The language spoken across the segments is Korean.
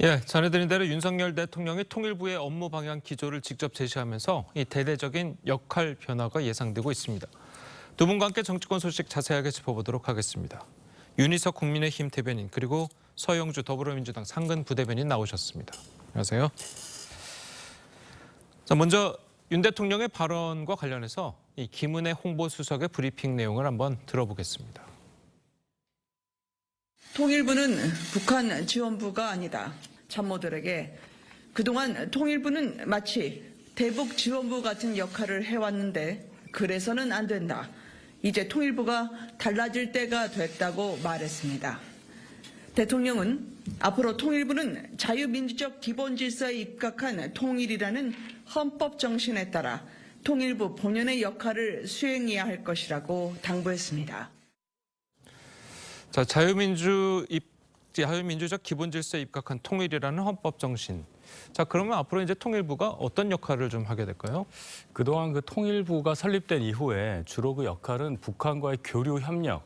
예, 전해드린 대로 윤석열 대통령이 통일부의 업무 방향 기조를 직접 제시하면서 이 대대적인 역할 변화가 예상되고 있습니다. 두 분과 함께 정치권 소식 자세하게 짚어보도록 하겠습니다. 윤희석 국민의힘 대변인 그리고 서영주 더불어민주당 상근 부대변인 나오셨습니다. 안녕하세요. 자, 먼저 윤 대통령의 발언과 관련해서 이 김은혜 홍보수석의 브리핑 내용을 한번 들어보겠습니다. 통일부는 북한 지원부가 아니다. 참모들에게 그동안 통일부는 마치 대북 지원부 같은 역할을 해왔는데 그래서는 안 된다. 이제 통일부가 달라질 때가 됐다고 말했습니다. 대통령은 앞으로 통일부는 자유민주적 기본질서에 입각한 통일이라는 헌법 정신에 따라 통일부 본연의 역할을 수행해야 할 것이라고 당부했습니다. 자, 자유민주적 기본질서에 입각한 통일이라는 헌법 정신. 자, 그러면 앞으로 이제 통일부가 어떤 역할을 좀 하게 될까요? 그동안 그 통일부가 설립된 이후에 주로 그 역할은 북한과의 교류 협력,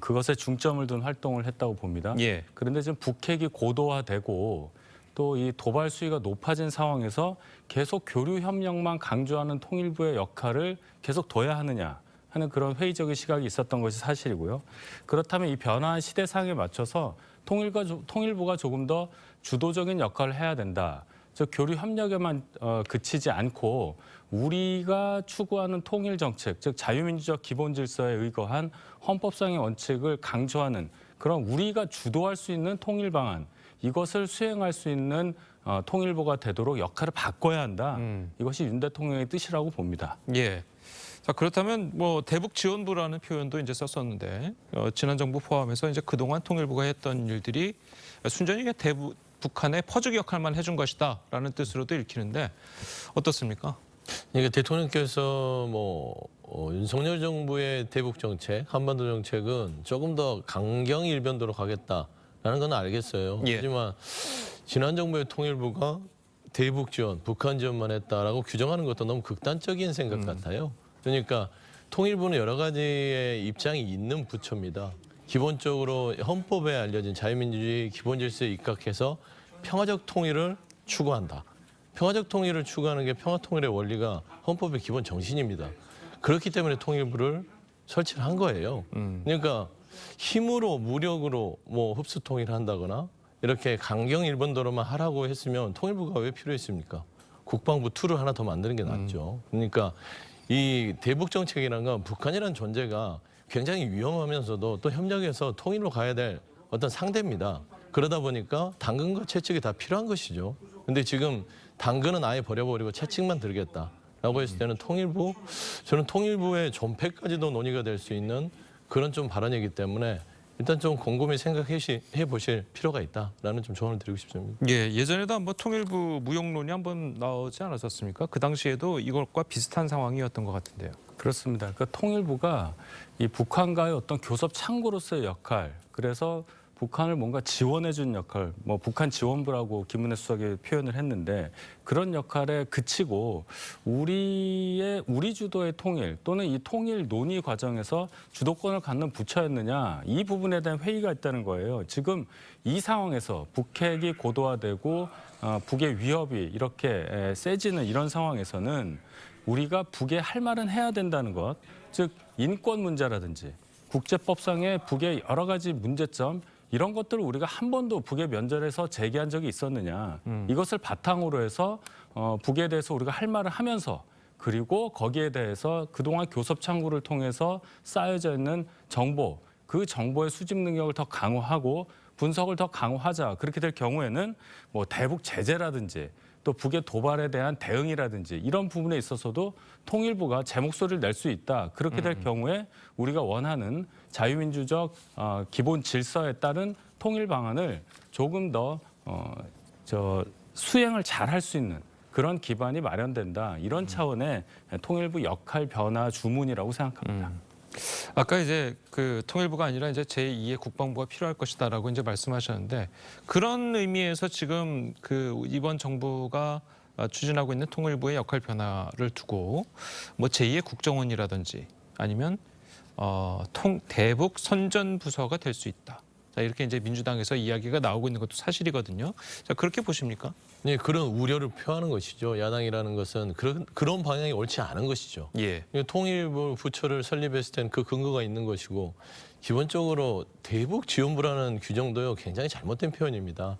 그것에 중점을 둔 활동을 했다고 봅니다. 예. 그런데 지금 북핵이 고도화되고 또 이 도발 수위가 높아진 상황에서 계속 교류 협력만 강조하는 통일부의 역할을 계속 둬야 하느냐 하는 그런 회의적인 시각이 있었던 것이 사실이고요. 그렇다면 이 변화한 시대상에 맞춰서 통일부가 조금 더 주도적인 역할을 해야 된다. 즉 교류 협력에만 그치지 않고 우리가 추구하는 통일 정책, 즉 자유민주적 기본 질서에 의거한 헌법상의 원칙을 강조하는 그런 우리가 주도할 수 있는 통일 방안, 이것을 수행할 수 있는 통일부가 되도록 역할을 바꿔야 한다. 이것이 윤 대통령의 뜻이라고 봅니다. 예. 자, 그렇다면 뭐 대북 지원부라는 표현도 이제 썼었는데 지난 정부 포함해서 이제 그동안 통일부가 했던 일들이 순전히 북한의 퍼주기 역할만 해준 것이다라는 뜻으로도 읽히는데 어떻습니까? 그러니까 대통령께서 윤석열 정부의 대북 정책, 한반도 정책은 조금 더 강경 일변도로 가겠다라는 건 알겠어요. 예. 하지만 지난 정부의 통일부가 대북 지원, 북한 지원만 했다라고 규정하는 것도 너무 극단적인 생각 같아요. 그러니까 통일부는 여러 가지의 입장이 있는 부처입니다. 기본적으로 헌법에 알려진 자유민주주의 기본 질서에 입각해서 평화적 통일을 추구한다. 평화적 통일을 추구하는 게 평화통일의 원리가 헌법의 기본 정신입니다. 그렇기 때문에 통일부를 설치를 한 거예요. 그러니까 힘으로 무력으로 흡수 통일을 한다거나 이렇게 강경 일본도로만 하라고 했으면 통일부가 왜 필요했습니까? 국방부 툴을 하나 더 만드는 게 낫죠. 그러니까 이 대북 정책이라는 건 북한이라는 존재가 굉장히 위험하면서도 또 협력해서 통일로 가야 될 어떤 상대입니다. 그러다 보니까 당근과 채찍이 다 필요한 것이죠. 근데 지금 당근은 아예 버려버리고 채찍만 들겠다라고 했을 때는 저는 통일부의 존폐까지도 논의가 될 수 있는 그런 좀 발언이기 때문에 일단 좀 곰곰이 생각해 보실 필요가 있다라는 좀 조언을 드리고 싶습니다. 예, 예전에도 한번 통일부 무용론이 한번 나오지 않았었습니까? 그 당시에도 이것과 비슷한 상황이었던 것 같은데요. 그렇습니다. 그 통일부가 이 북한과의 어떤 교섭 창구로서의 역할, 그래서 북한을 뭔가 지원해준 역할, 북한 지원부라고 김은혜 수석이 표현을 했는데 그런 역할에 그치고 우리 주도의 통일 또는 이 통일 논의 과정에서 주도권을 갖는 부처였느냐 이 부분에 대한 회의가 있다는 거예요. 지금 이 상황에서 북핵이 고도화되고 북의 위협이 이렇게 세지는 이런 상황에서는 우리가 북에 할 말은 해야 된다는 것, 즉 인권 문제라든지 국제법상의 북의 여러 가지 문제점 이런 것들을 우리가 한 번도 북에 면전에서 제기한 적이 있었느냐. 이것을 바탕으로 해서 북에 대해서 우리가 할 말을 하면서 그리고 거기에 대해서 그동안 교섭 창구를 통해서 쌓여져 있는 정보, 그 정보의 수집 능력을 더 강화하고 분석을 더 강화하자. 그렇게 될 경우에는 대북 제재라든지 또 북의 도발에 대한 대응이라든지 이런 부분에 있어서도 통일부가 제 목소리를 낼 수 있다. 그렇게 될 경우에 우리가 원하는 자유민주적 기본 질서에 따른 통일 방안을 조금 더 수행을 잘 할 수 있는 그런 기반이 마련된다. 이런 차원의 통일부 역할 변화 주문이라고 생각합니다. 아까 이제 그 통일부가 아니라 이제 제2의 국방부가 필요할 것이다라고 이제 말씀하셨는데 그런 의미에서 지금 그 이번 정부가 추진하고 있는 통일부의 역할 변화를 두고 제2의 국정원이라든지 아니면 대북 선전부서가 될 수 있다. 자, 이렇게 이제 민주당에서 이야기가 나오고 있는 것도 사실이거든요. 자, 그렇게 보십니까? 네, 그런 우려를 표하는 것이죠. 야당이라는 것은 그런 방향이 옳지 않은 것이죠. 예. 통일부 부처를 설립했을 땐 그 근거가 있는 것이고 기본적으로 대북 지원부라는 규정도요 굉장히 잘못된 표현입니다.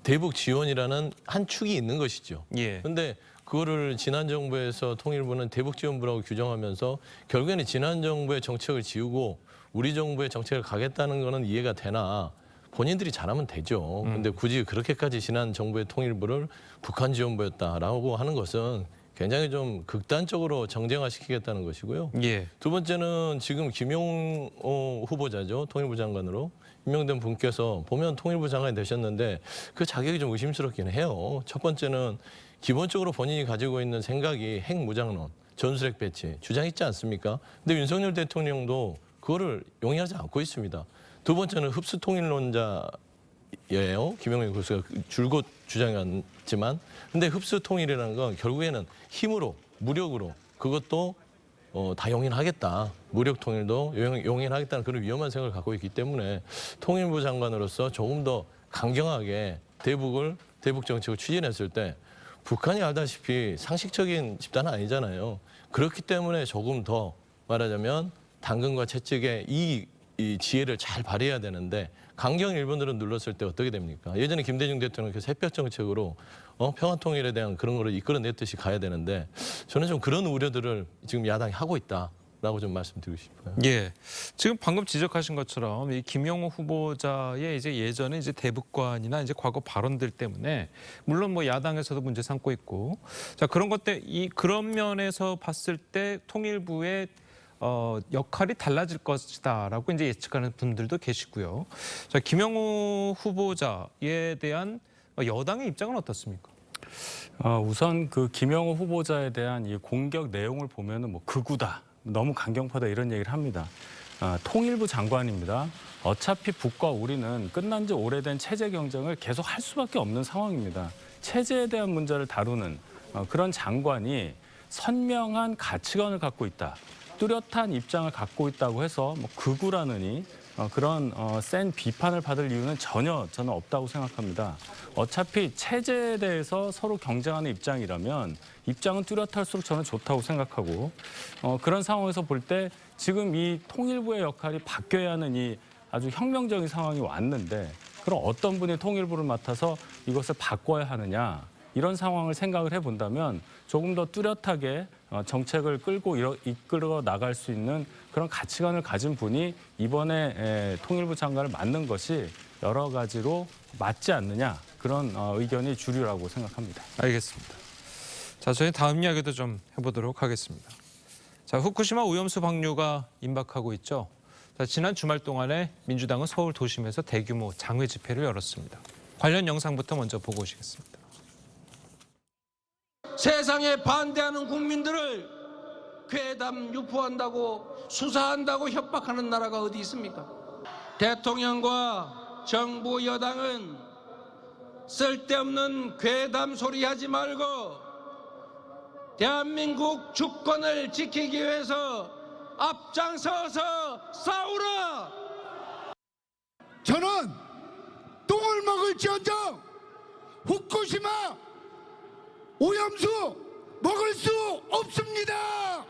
대북 지원이라는 한 축이 있는 것이죠. 예. 그런데 그거를 지난 정부에서 통일부는 대북 지원부라고 규정하면서 결국에는 지난 정부의 정책을 지우고 우리 정부의 정책을 가겠다는 거는 이해가 되나 본인들이 잘하면 되죠. 근데 굳이 그렇게까지 지난 정부의 통일부를 북한 지원부였다라고 하는 것은 굉장히 좀 극단적으로 정쟁화시키겠다는 것이고요. 예. 두 번째는 지금 김용호 후보자죠. 통일부 장관으로 임명된 분께서 보면 통일부 장관이 되셨는데 그 자격이 좀 의심스럽긴 해요. 첫 번째는 기본적으로 본인이 가지고 있는 생각이 핵무장론, 전술핵 배치, 주장 있지 않습니까? 근데 윤석열 대통령도 그거를 용인하지 않고 있습니다. 두 번째는 흡수통일론자예요. 김영민 교수가 줄곧 주장했지만 근데 흡수통일이라는 건 결국에는 힘으로, 무력으로 그것도 다 용인하겠다. 무력 통일도 용인하겠다는 그런 위험한 생각을 갖고 있기 때문에 통일부 장관으로서 조금 더 강경하게 대북 정책을 추진했을 때 북한이 알다시피 상식적인 집단은 아니잖아요. 그렇기 때문에 조금 더 말하자면 당근과 채찍의 이 지혜를 잘 발휘해야 되는데 강경 일본들은 눌렀을 때 어떻게 됩니까? 예전에 김대중 대통령께서 햇볕 정책으로 평화통일에 대한 그런 거를 이끌어냈듯이 가야 되는데 저는 좀 그런 우려들을 지금 야당이 하고 있다라고 좀 말씀드리고 싶어요. 예. 지금 방금 지적하신 것처럼 이 김용호 후보자의 이제 예전에 이제 대북관이나 이제 과거 발언들 때문에 물론 뭐 야당에서도 문제 삼고 있고 자, 그런 그런 면에서 봤을 때 통일부의 역할이 달라질 것이다라고 이제 예측하는 분들도 계시고요. 자, 김용호 후보자에 대한 여당의 입장은 어떻습니까? 우선 그 김영호 후보자에 대한 이 공격 내용을 보면은 뭐 극우다, 너무 강경파다 이런 얘기를 합니다. 통일부 장관입니다. 어차피 북과 우리는 끝난 지 오래된 체제 경쟁을 계속 할 수밖에 없는 상황입니다. 체제에 대한 문제를 다루는 그런 장관이 선명한 가치관을 갖고 있다. 뚜렷한 입장을 갖고 있다고 해서 뭐 극우라느니 그런 센 비판을 받을 이유는 전혀 저는 없다고 생각합니다. 어차피 체제에 대해서 서로 경쟁하는 입장이라면 입장은 뚜렷할수록 저는 좋다고 생각하고 그런 상황에서 볼 때 지금 이 통일부의 역할이 바뀌어야 하는 이 아주 혁명적인 상황이 왔는데 그럼 어떤 분이 통일부를 맡아서 이것을 바꿔야 하느냐 이런 상황을 생각을 해본다면 조금 더 뚜렷하게 정책을 이끌어 나갈 수 있는 그런 가치관을 가진 분이 이번에 통일부 장관을 맡는 것이 여러 가지로 맞지 않느냐 그런 의견이 주류라고 생각합니다. 알겠습니다. 자, 저희 다음 이야기도 좀 해보도록 하겠습니다. 자, 후쿠시마 오염수 방류가 임박하고 있죠. 자, 지난 주말 동안에 민주당은 서울 도심에서 대규모 장외 집회를 열었습니다. 관련 영상부터 먼저 보고 오시겠습니다. 세상에 반대하는 국민들을 괴담 유포한다고 수사한다고 협박하는 나라가 어디 있습니까? 대통령과 정부 여당은 쓸데없는 괴담 소리 하지 말고 대한민국 주권을 지키기 위해서 앞장서서 싸우라! 저는 똥을 먹을지언정 후쿠시마 오염수 먹을 수 없습니다.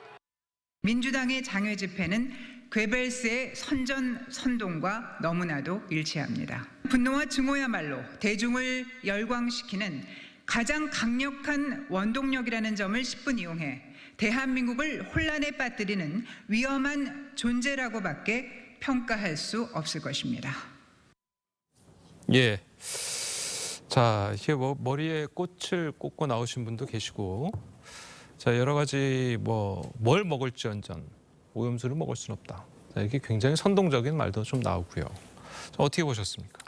민주당의 장외 집회는 괴벨스의 선전선동과 너무나도 일치합니다. 분노와 증오야말로 대중을 열광시키는 가장 강력한 원동력이라는 점을 10분 이용해 대한민국을 혼란에 빠뜨리는 위험한 존재라고밖에 평가할 수 없을 것입니다. 예. 자, 이게 뭐 머리에 꽃을 꽂고 나오신 분도 계시고, 자, 여러 가지 뭘 먹을지언정 오염수를 먹을 수는 없다. 자, 이게 굉장히 선동적인 말도 좀 나오고요. 자, 어떻게 보셨습니까?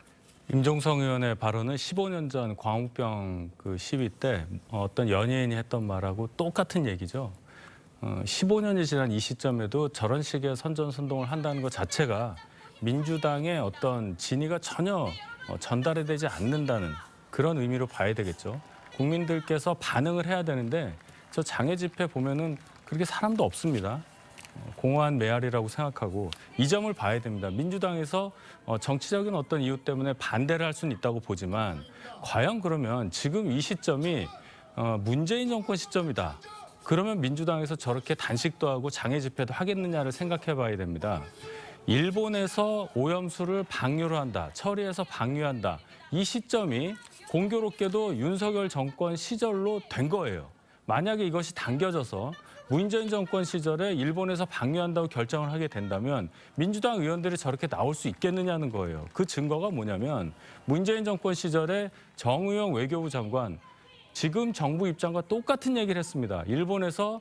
임종성 의원의 발언은 15년 전 광우병 그 시위 때 어떤 연예인이 했던 말하고 똑같은 얘기죠. 15년이 지난 이 시점에도 저런 식의 선전선동을 한다는 것 자체가 민주당의 어떤 진위가 전혀 전달이 되지 않는다는 그런 의미로 봐야 되겠죠. 국민들께서 반응을 해야 되는데 저 장애 집회 보면은 그렇게 사람도 없습니다. 공허한 메아리라고 생각하고 이 점을 봐야 됩니다. 민주당에서 정치적인 어떤 이유 때문에 반대를 할 수는 있다고 보지만 과연 그러면 지금 이 시점이 문재인 정권 시점이다. 그러면 민주당에서 저렇게 단식도 하고 장애 집회도 하겠느냐를 생각해 봐야 됩니다. 일본에서 오염수를 방류를 한다. 처리해서 방류한다. 이 시점이 공교롭게도 윤석열 정권 시절로 된 거예요. 만약에 이것이 당겨져서 문재인 정권 시절에 일본에서 방류한다고 결정을 하게 된다면 민주당 의원들이 저렇게 나올 수 있겠느냐는 거예요. 그 증거가 뭐냐면 문재인 정권 시절에 정의용 외교부 장관 지금 정부 입장과 똑같은 얘기를 했습니다. 일본에서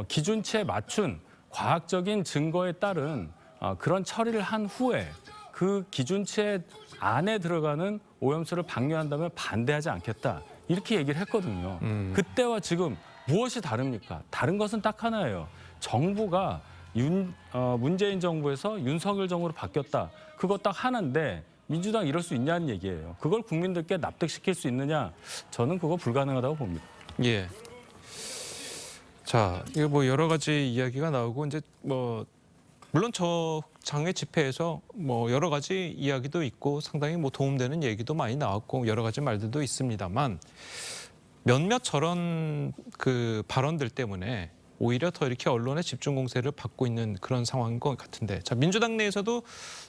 기준치에 맞춘 과학적인 증거에 따른 그런 처리를 한 후에 그 기준치에 안에 들어가는 오염수를 방류한다면 반대하지 않겠다. 이렇게 얘기를 했거든요. 그때와 지금 무엇이 다릅니까? 다른 것은 딱 하나예요. 정부가 문재인 정부에서 윤석열 정부로 바뀌었다. 그거 딱 하나인데 민주당 이럴 수 있냐는 얘기예요. 그걸 국민들께 납득시킬 수 있느냐? 저는 그거 불가능하다고 봅니다. 예. 자, 이거 뭐 여러 가지 이야기가 나오고 이제 뭐 물론 저 장외 집회에서 뭐 여러 가지 이야기도 있고 상당히 뭐 도움되는 얘기도 많이 나왔고 여러 가지 말들도 있습니다만 몇몇 저런 그 발언들 때문에 오히려 더 이렇게 언론의 집중 공세를 받고 있는 그런 상황인 것 같은데, 자, 민주당 내에서도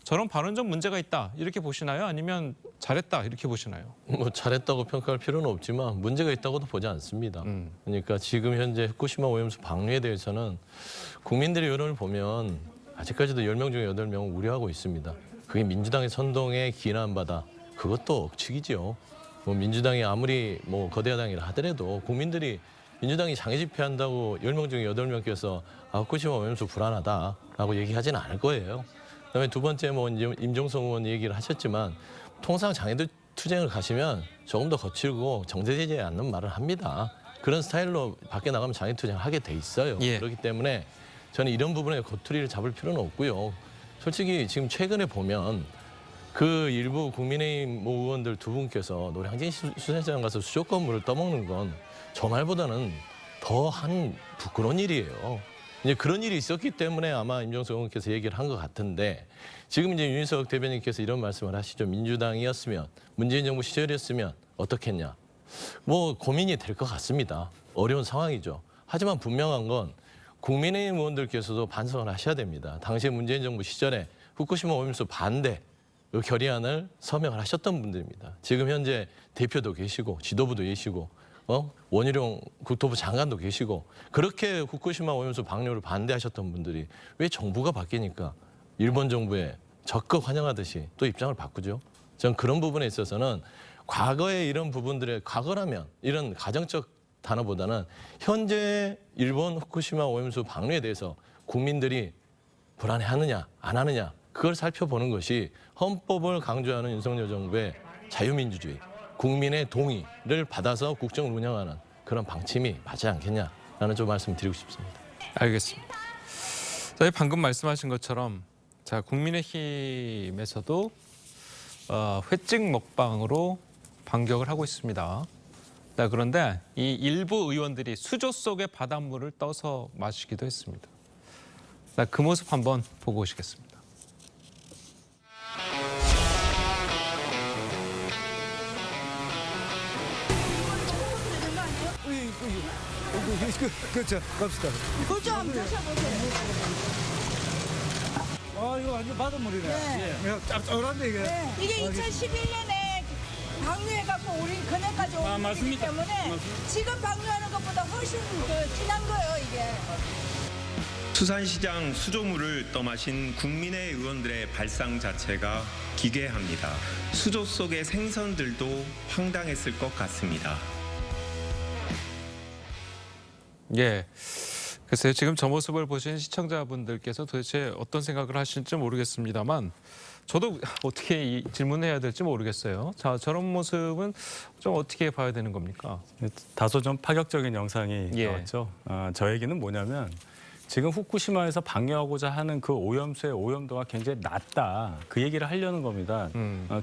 저런 발언 좀 문제가 있다 이렇게 보시나요? 아니면 잘했다 이렇게 보시나요? 뭐 잘했다고 평가할 필요는 없지만 문제가 있다고도 보지 않습니다. 그러니까 지금 현재 후쿠시마 오염수 방류에 대해서는 국민들의 여론을 보면 아직까지도 10명 중에 8명은 우려하고 있습니다. 그게 민주당의 선동에 기인한 바다. 그것도 억측이죠. 뭐 민주당이 아무리 뭐 거대 야당이라 하더라도 국민들이 민주당이 장애 집회한다고 10명 중에 8명께서 후쿠시마 오염수 불안하다라고 얘기하지는 않을 거예요. 그다음에 두 번째 뭐 임종석 의원 얘기를 하셨지만 통상 장애도 투쟁을 가시면 조금 더 거칠고 정제되지 않는 말을 합니다. 그런 스타일로 밖에 나가면 장애 투쟁을 하게 돼 있어요. 예. 그렇기 때문에 저는 이런 부분에 고투리를 잡을 필요는 없고요. 솔직히 지금 최근에 보면 그 일부 국민의힘 의원들 두 분께서 노량진 수산시장 가서 수족관 물을 떠먹는 건 저 말보다는 더한 부끄러운 일이에요. 이제 그런 일이 있었기 때문에 아마 임종석 의원께서 얘기를 한 것 같은데 지금 이제 윤희석 대변인께서 이런 말씀을 하시죠. 민주당이었으면 문재인 정부 시절이었으면 어떻겠냐. 뭐 고민이 될 것 같습니다. 어려운 상황이죠. 하지만 분명한 건 국민의힘 의원들께서도 반성을 하셔야 됩니다. 당시 문재인 정부 시절에 후쿠시마 오염수 반대 그 결의안을 서명을 하셨던 분들입니다. 지금 현재 대표도 계시고 지도부도 계시고 원희룡 국토부 장관도 계시고 그렇게 후쿠시마 오염수 방류를 반대하셨던 분들이 왜 정부가 바뀌니까 일본 정부에 적극 환영하듯이 또 입장을 바꾸죠. 저는 그런 부분에 있어서는 과거의 이런 부분들의 과거라면 이런 가정적 단어보다는 현재 일본 후쿠시마 오염수 방류에 대해서 국민들이 불안해하느냐 안 하느냐 그걸 살펴보는 것이 헌법을 강조하는 윤석열 정부의 자유민주주의, 국민의 동의를 받아서 국정을 운영하는 그런 방침이 맞지 않겠냐라는 좀 말씀드리고 싶습니다. 알겠습니다. 저희 방금 말씀하신 것처럼 자, 국민의힘에서도 회찍 먹방으로 반격을 하고 있습니다. 자, 그런데 이 일부 의원들이 수조 속의 바닷물을 떠서 마시기도 했습니다. 자, 그 모습 한번 보고 오시겠습니다. 그렇죠. 갑시다. 그죠? 한번 드셔보세요. 이거 완전 바닷물이네. 네. 짭짤한데 이게. 네. 이게 2011년에 방류해갖고 우리 그네까지 온 거기 때문에 지금 방류하는 것보다 훨씬 더 진한 거예요, 이게. 수산시장 수조물을 떠마신 국민의 의원들의 발상 자체가 기괴합니다. 수조 속의 생선들도 황당했을 것 같습니다. 예. 글쎄요, 지금 저 모습을 보신 시청자분들께서 도대체 어떤 생각을 하실지 모르겠습니다만 저도 어떻게 이 질문해야 될지 모르겠어요. 자, 저런 모습은 좀 어떻게 봐야 되는 겁니까? 다소 좀 파격적인 영상이 예. 나왔죠. 저 얘기는 뭐냐면 지금 후쿠시마에서 방류하고자 하는 그 오염수의 오염도가 굉장히 낮다. 그 얘기를 하려는 겁니다.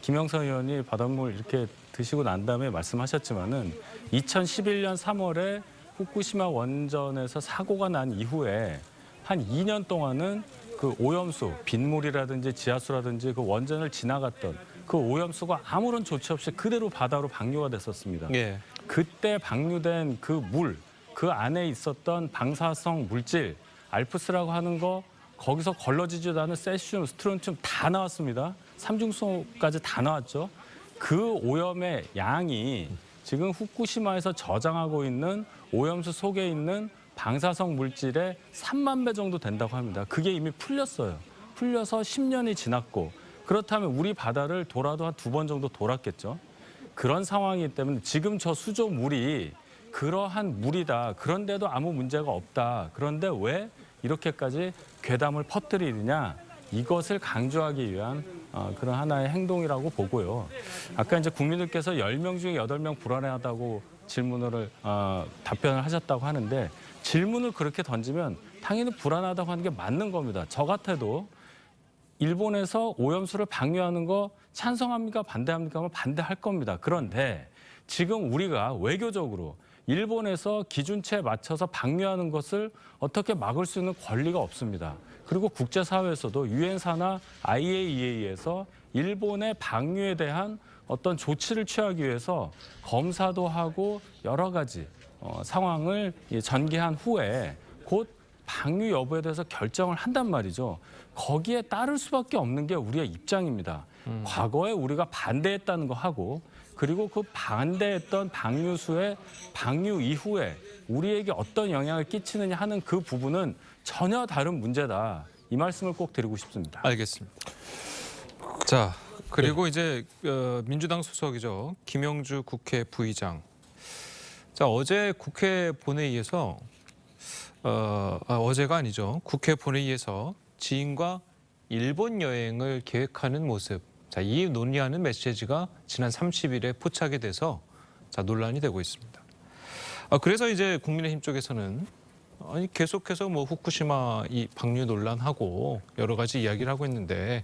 김영선 의원이 바닷물 이렇게 드시고 난 다음에 말씀하셨지만은 2011년 3월에 후쿠시마 원전에서 사고가 난 이후에 한 2년 동안은 그 오염수, 빗물이라든지 지하수라든지 그 원전을 지나갔던 그 오염수가 아무런 조치 없이 그대로 바다로 방류가 됐었습니다. 예. 그때 방류된 그 물, 그 안에 있었던 방사성 물질, 알프스라고 하는 거 거기서 걸러지지도 않은 세슘, 스트론튬 다 나왔습니다. 삼중수소까지 다 나왔죠. 그 오염의 양이 지금 후쿠시마에서 저장하고 있는 오염수 속에 있는 방사성 물질의 3만 배 정도 된다고 합니다. 그게 이미 풀렸어요. 풀려서 10년이 지났고 그렇다면 우리 바다를 돌아도 한 2번 정도 돌았겠죠. 그런 상황이기 때문에 지금 저 수조물이 그러한 물이다. 그런데도 아무 문제가 없다. 그런데 왜 이렇게까지 괴담을 퍼뜨리느냐. 이것을 강조하기 위한 그런 하나의 행동이라고 보고요. 아까 이제 국민들께서 10명 중에 8명 불안해하다고 질문을 답변을 하셨다고 하는데 질문을 그렇게 던지면 당연히 불안하다고 하는 게 맞는 겁니다. 저 같아도 일본에서 오염수를 방류하는 거 찬성합니까? 반대합니까? 하면 반대할 겁니다. 그런데 지금 우리가 외교적으로 일본에서 기준치에 맞춰서 방류하는 것을 어떻게 막을 수 있는 권리가 없습니다. 그리고 국제사회에서도 유엔사나 IAEA에서 일본의 방류에 대한 어떤 조치를 취하기 위해서 검사도 하고 여러 가지 상황을 전개한 후에 곧 방류 여부에 대해서 결정을 한단 말이죠. 거기에 따를 수밖에 없는 게 우리의 입장입니다. 과거에 우리가 반대했다는 거 하고 그리고 그 반대했던 방류수의 방류 이후에 우리에게 어떤 영향을 끼치느냐 하는 그 부분은 전혀 다른 문제다. 이 말씀을 꼭 드리고 싶습니다. 알겠습니다. 자, 그리고 이제 민주당 소속이죠. 김영주 국회 부의장. 자, 어제 국회 본회의에서 어제가 아니죠. 국회 본회의에서 지인과 일본 여행을 계획하는 모습. 자, 이 논의하는 메시지가 지난 30일에 포착이 돼서 자, 논란이 되고 있습니다. 그래서 이제 국민의힘 쪽에서는 아니 계속해서 뭐 후쿠시마 이 방류 논란하고 여러 가지 이야기를 하고 있는데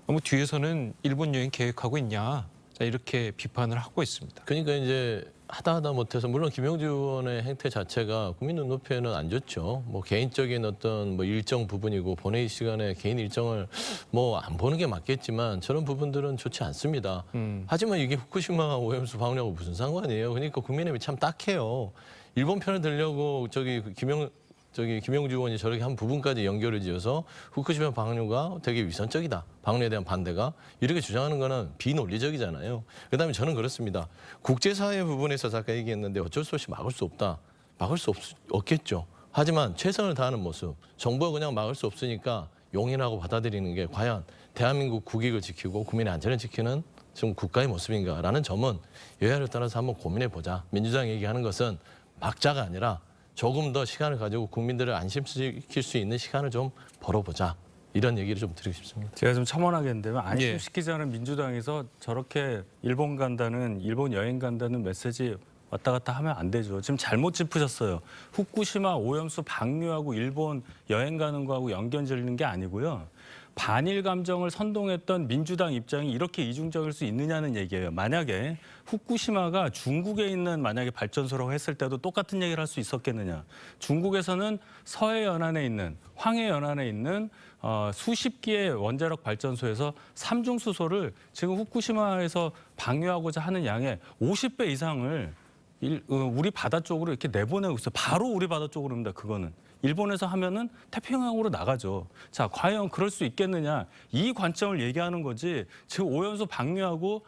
뭐 뒤에서는 일본 여행 계획하고 있냐. 자, 이렇게 비판을 하고 있습니다. 그러니까 이제 하다 못해서 물론 김영주 의원의 행태 자체가 국민 눈높이에는 안 좋죠. 뭐 개인적인 어떤 뭐 일정 부분이고 본회의 시간에 개인 일정을 뭐 안 보는 게 맞겠지만 저런 부분들은 좋지 않습니다. 하지만 이게 후쿠시마 오염수 방류하고 무슨 상관이에요? 그러니까 국민의힘이 참 딱해요. 일본 편을 들려고 김영주 의원이 저렇게 한 부분까지 연결을 지어서 후쿠시마 방류가 되게 위선적이다. 방류에 대한 반대가 이렇게 주장하는 거는 비논리적이잖아요. 그다음에 저는 그렇습니다. 국제사회 부분에서 아까 얘기했는데 어쩔 수 없이 막을 수 없다. 막을 수 없겠죠. 하지만 최선을 다하는 모습. 정부가 그냥 막을 수 없으니까 용인하고 받아들이는 게 과연 대한민국 국익을 지키고 국민의 안전을 지키는 지금 국가의 모습인가라는 점은 여야를 따라서 한번 고민해보자. 민주당이 얘기하는 것은 막자가 아니라 조금 더 시간을 가지고 국민들을 안심시킬 수 있는 시간을 좀 벌어보자. 이런 얘기를 좀 드리고 싶습니다. 제가 좀 첨언하겠는데요. 안심시키자는 민주당에서 저렇게 일본 여행 간다는 메시지 왔다 갔다 하면 안 되죠. 지금 잘못 짚으셨어요. 후쿠시마 오염수 방류하고 일본 여행 가는 거하고 연결 짓는 게 아니고요. 반일 감정을 선동했던 민주당 입장이 이렇게 이중적일 수 있느냐는 얘기예요. 만약에 후쿠시마가 중국에 있는 만약에 발전소라고 했을 때도 똑같은 얘기를 할 수 있었겠느냐. 중국에서는 서해 연안에 있는 황해 연안에 있는 수십 기의 원자력 발전소에서 삼중수소를 지금 후쿠시마에서 방류하고자 하는 양의 50배 이상을 우리 바다 쪽으로 이렇게 내보내고 있어요. 바로 우리 바다 쪽으로입니다. 그거는. 일본에서 하면은 태평양으로 나가죠. 자, 과연 그럴 수 있겠느냐. 이 관점을 얘기하는 거지. 지금 오염수 방류하고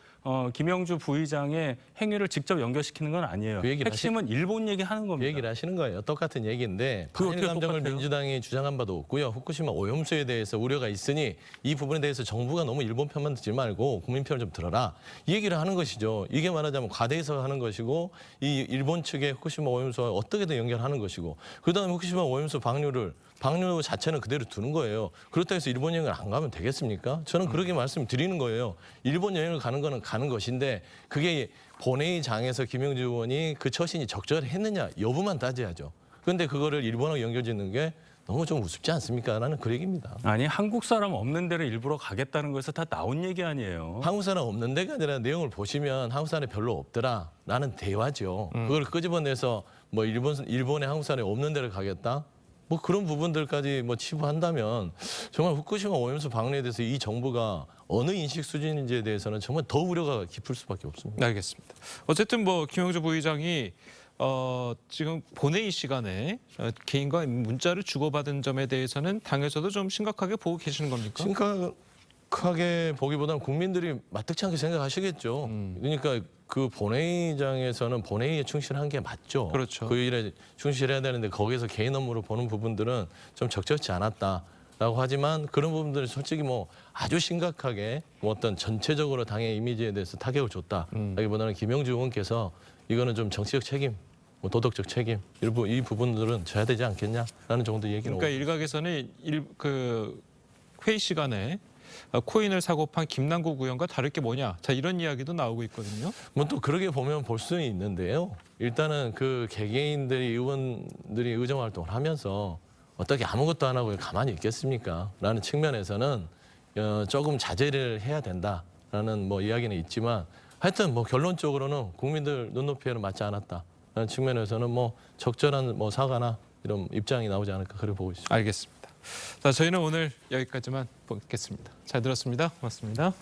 김영주 부의장의 행위를 직접 연결시키는 건 아니에요. 그 핵심은 일본 얘기하는 겁니다. 그 얘기를 하시는 거예요. 똑같은 얘기인데 반일 감정을 민주당이 주장한 바도 없고요. 후쿠시마 오염수에 대해서 우려가 있으니 이 부분에 대해서 정부가 너무 일본 편만 듣지 말고 국민 편을 좀 들어라. 이 얘기를 하는 것이죠. 이게 말하자면 과대해서 하는 것이고 이 일본 측의 후쿠시마 오염수와 어떻게든 연결하는 것이고 그다음에 후쿠시마 오염수 방류 자체는 그대로 두는 거예요. 그렇다고 해서 일본 여행을 안 가면 되겠습니까? 저는 그렇게 말씀드리는 거예요. 일본 여행을 가는 거는 가는 것인데 그게 본회의장에서 김영주 의원이 그 처신이 적절했느냐 여부만 따져야죠. 그런데 그거를 일본하고 연결짓는 게 너무 좀 우습지 않습니까? 라는 그 얘기입니다. 아니 한국 사람 없는 데를 일부러 가겠다는 거에서 다 나온 얘기 아니에요. 한국 사람 없는 데가 아니라 내용을 보시면 한국 사람이 별로 없더라라는 대화죠. 그걸 끄집어내서 뭐 일본에 한국 사람이 없는 데를 가겠다? 뭐 그런 부분들까지 뭐 치부한다면 정말 후쿠시마 오염수 방류에 대해서 이 정부가 어느 인식 수준인지에 대해서는 정말 더 우려가 깊을 수밖에 없습니다. 알겠습니다. 어쨌든 뭐 김영주 부의장이 지금 본회의 시간에 개인과 문자를 주고받은 점에 대해서는 당에서도 좀 심각하게 보고 계시는 겁니까? 심각하게 보기보다는 국민들이 마뜩치 않게 생각하시겠죠. 그러니까 그 본회의장에서는 본회의에 충실한 게 맞죠. 그렇죠. 그 일에 충실해야 되는데 거기서 개인 업무로 보는 부분들은 좀 적절치 않았다라고 하지만 그런 부분들은 솔직히 뭐 아주 심각하게 뭐 어떤 전체적으로 당의 이미지에 대해서 타격을 줬다라기보다는 김영주 의원께서 이거는 좀 정치적 책임, 뭐 도덕적 책임 이 부분들은 져야 되지 않겠냐라는 정도 얘기는. 그러니까 일각에서는 그 회의 시간에 코인을 사고 판 김남국 의원과 다를 게 뭐냐, 자 이런 이야기도 나오고 있거든요. 뭐 또 그렇게 보면 볼 수는 있는데요. 일단은 그 개개인들이 의원들이 의정 활동을 하면서 어떻게 아무것도 안 하고 가만히 있겠습니까? 라는 측면에서는 조금 자제를 해야 된다라는 뭐 이야기는 있지만 하여튼 뭐 결론적으로는 국민들 눈높이에는 맞지 않았다라는 측면에서는 뭐 적절한 뭐 사과나 이런 입장이 나오지 않을까 그렇게 보고 있습니다. 알겠습니다. 자, 저희는 오늘 여기까지만 보겠습니다. 잘 들었습니다. 고맙습니다.